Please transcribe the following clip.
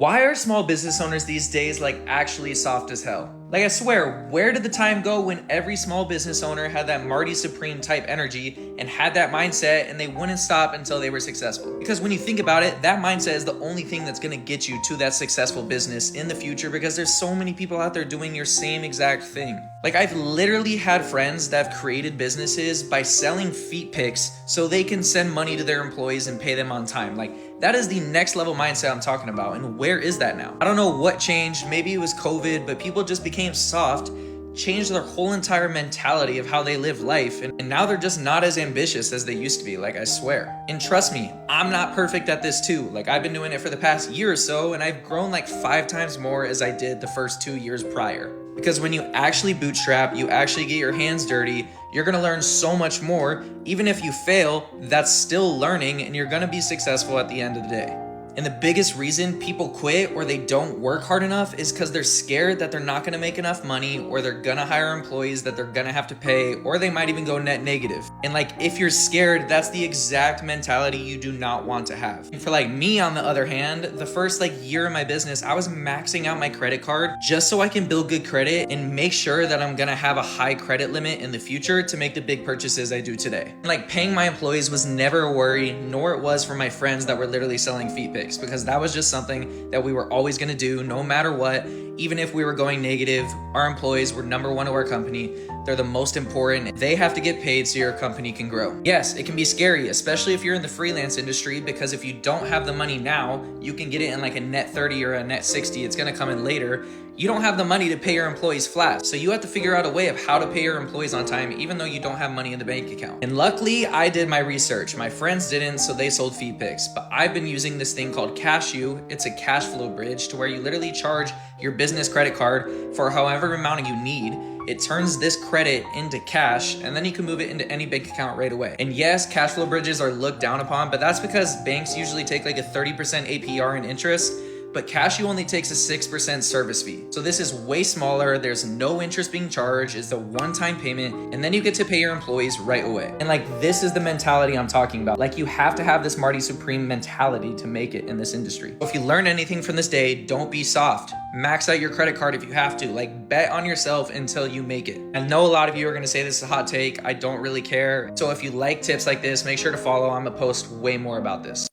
Why are small business owners these days like actually soft as hell? Like I swear, where did the time go when every small business owner had that Marty Supreme type energy and had that mindset and they wouldn't stop until they were successful? Because when you think about it, that mindset is the only thing that's gonna get you to that successful business in the future because there's so many people out there doing your same exact thing. Like I've literally had friends that have created businesses by selling feet pics so they can send money to their employees and pay them on time. Like that is the next level mindset I'm talking about. And where is that now? I don't know what changed. Maybe it was COVID, but people just became soft, changed their whole entire mentality of how they live life. And now they're just not as ambitious as they used to be, like I swear. And trust me, I'm not perfect at this too. Like I've been doing it for the past year or so, and I've grown like 5 times more as I did the first 2 years prior. Because when you actually bootstrap, you actually get your hands dirty, you're gonna learn so much more. Even if you fail, that's still learning and you're gonna be successful at the end of the day. And the biggest reason people quit or they don't work hard enough is because they're scared that they're not gonna make enough money, or they're gonna hire employees that they're gonna have to pay, or they might even go net negative. And like, if you're scared, that's the exact mentality you do not want to have. And for like me, on the other hand, the first like year of my business, I was maxing out my credit card just so I can build good credit and make sure that I'm gonna have a high credit limit in the future to make the big purchases I do today. And like paying my employees was never a worry, nor it was for my friends that were literally selling feet pics, because that was just something that we were always going to do no matter what. Even if we were going negative, our employees were number one to our company. They're the most important. They have to get paid so your company can grow. Yes, it can be scary, especially if you're in the freelance industry, because if you don't have the money now, you can get it in like a net 30 or a net 60. It's going to come in later. You don't have the money to pay your employees flat. So you have to figure out a way of how to pay your employees on time, even though you don't have money in the bank account. And luckily, I did my research. My friends didn't, so they sold feed pics. But I've been using this thing called Kashu. It's a cash flow bridge to where you literally charge your business credit card for however amount you need. It turns this credit into cash, and then you can move it into any bank account right away. And yes, cash flow bridges are looked down upon, but that's because banks usually take like a 30% APR in interest, but Kashu only takes a 6% service fee. So this is way smaller. There's no interest being charged. It's a one-time payment, and then you get to pay your employees right away. And like, this is the mentality I'm talking about. Like, you have to have this Marty Supreme mentality to make it in this industry. So if you learn anything from this day, don't be soft. Max out your credit card if you have to. Like, bet on yourself until you make it. I know a lot of you are gonna say this is a hot take. I don't really care. So if you like tips like this, make sure to follow. I'm gonna post way more about this.